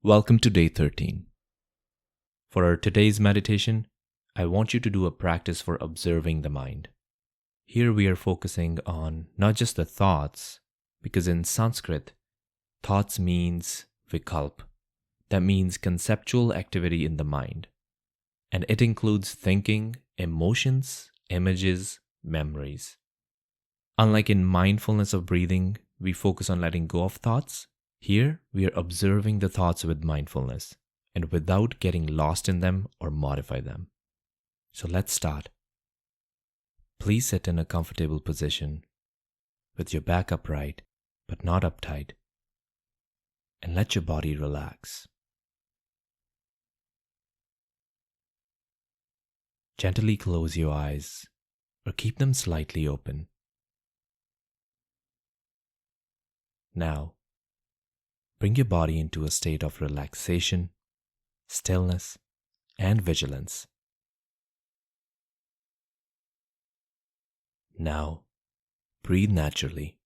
Welcome to day 13. For our today's meditation, I want you to do a practice for observing the mind. Here we are focusing on not just the thoughts, because in Sanskrit, thoughts means vikalpa. That means conceptual activity in the mind. And it includes thinking, emotions, images, memories. Unlike in mindfulness of breathing, we focus on letting go of thoughts. Here, we are observing the thoughts with mindfulness and without getting lost in them or modify them. So let's start. Please sit in a comfortable position with your back upright but not uptight, and let your body relax. Gently close your eyes or keep them slightly open. Now, bring your body into a state of relaxation, stillness, and vigilance. Now, breathe naturally.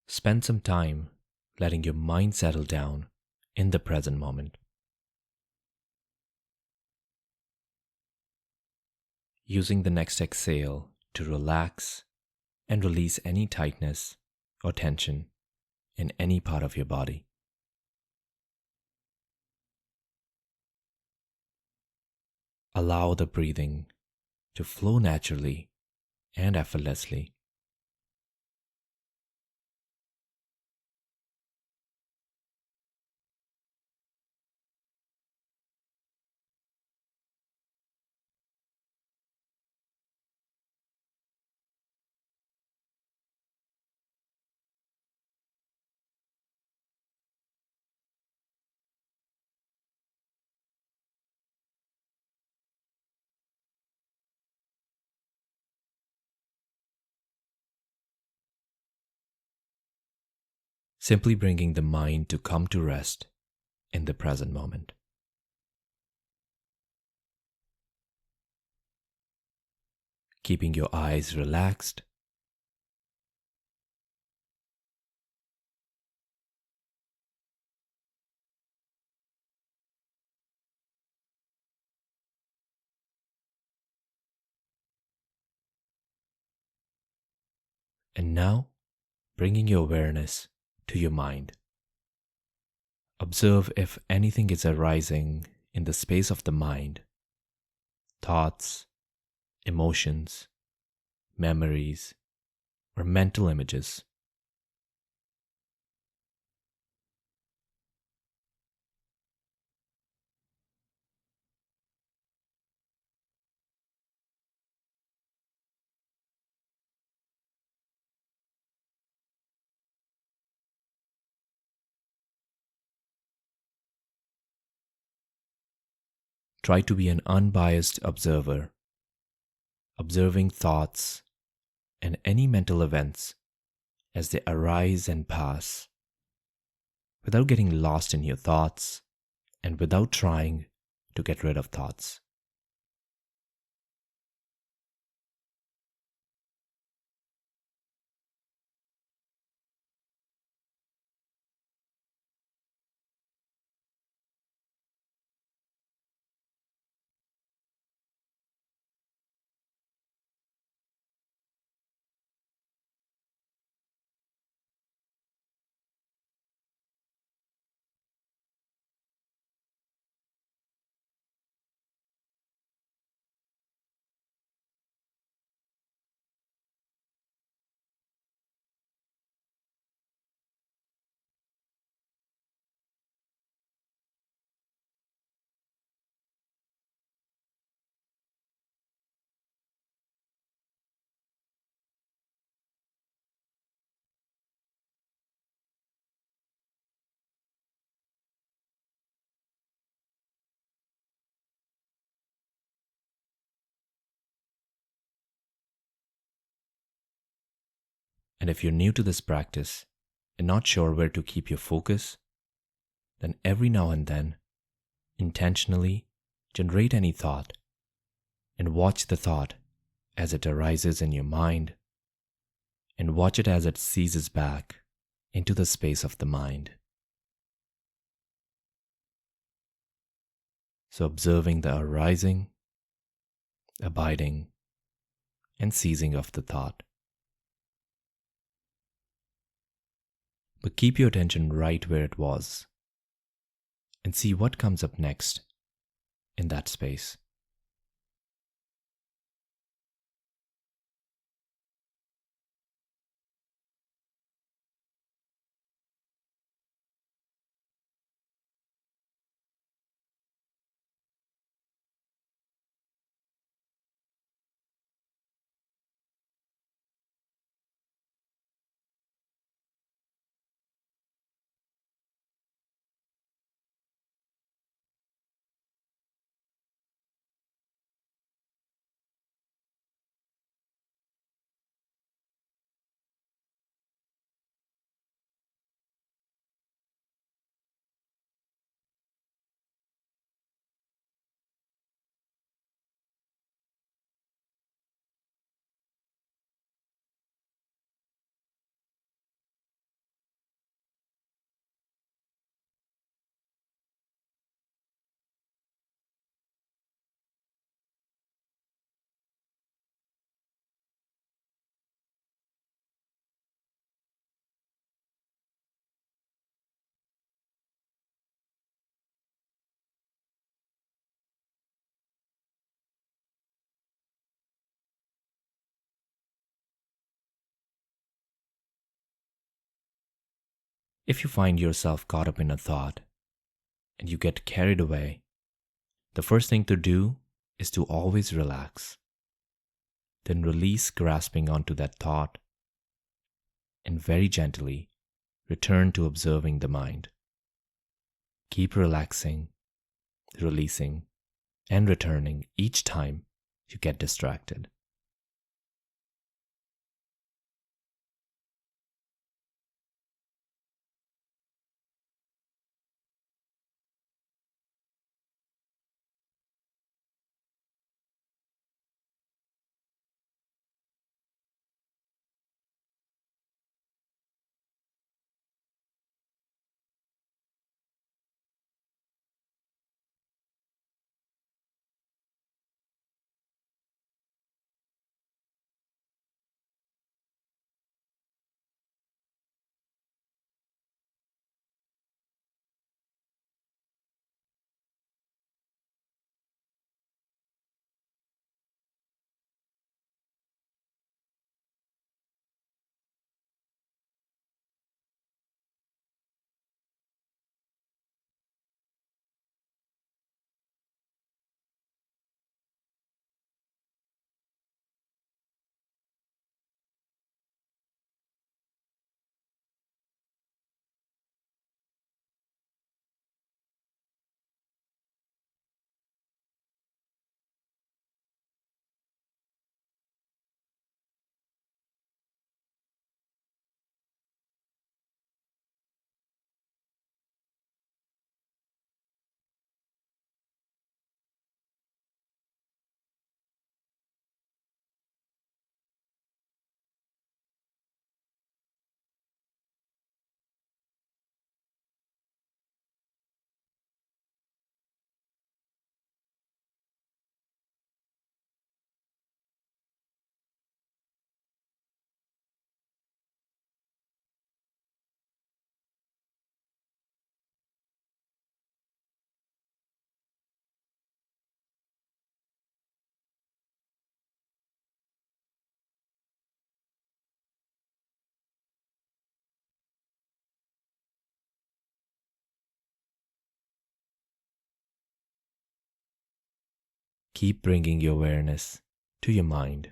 Spend some time letting your mind settle down in the present moment. Using the next exhale to relax and release any tightness or tension in any part of your body. Allow the breathing to flow naturally and effortlessly. Simply bringing the mind to come to rest in the present moment. Keeping your eyes relaxed. And now, bringing your awareness to your mind. Observe if anything is arising in the space of the mind. Thoughts, emotions, memories, or mental images. Try to be an unbiased observer, observing thoughts and any mental events as they arise and pass, without getting lost in your thoughts and without trying to get rid of thoughts. And if you're new to this practice and not sure where to keep your focus, then every now and then, intentionally generate any thought and watch the thought as it arises in your mind, and watch it as it seizes back into the space of the mind. So observing the arising, abiding, and ceasing of the thought. But keep your attention right where it was and see what comes up next in that space. If you find yourself caught up in a thought and you get carried away, the first thing to do is to always relax. Then release grasping onto that thought and very gently return to observing the mind. Keep relaxing, releasing, and returning each time you get distracted. Keep bringing your awareness to your mind.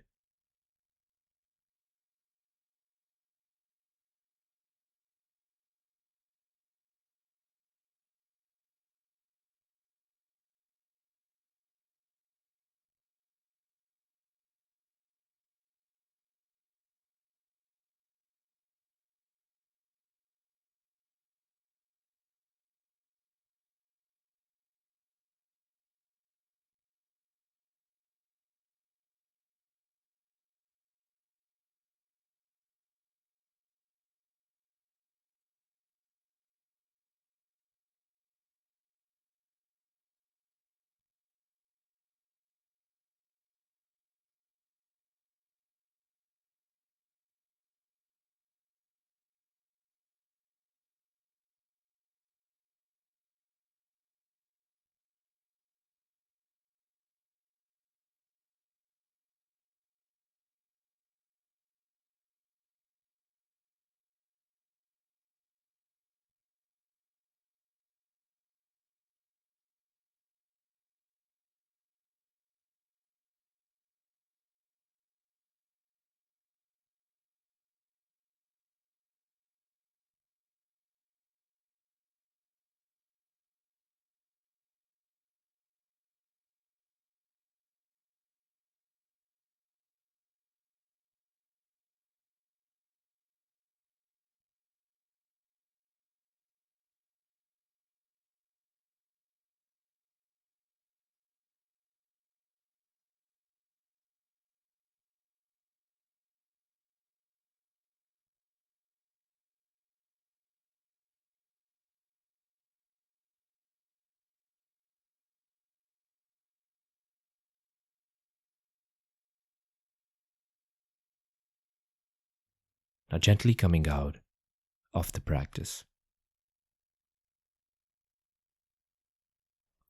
Now, gently coming out of the practice.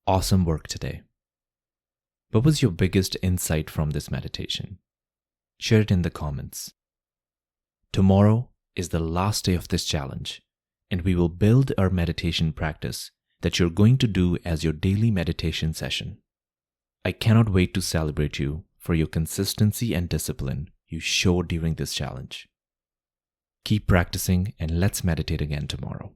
Awesome work today. What was your biggest insight from this meditation? Share it in the comments. Tomorrow is the last day of this challenge, and we will build our meditation practice that you're going to do as your daily meditation session. I cannot wait to celebrate you for your consistency and discipline you showed during this challenge. Keep practicing and let's meditate again tomorrow.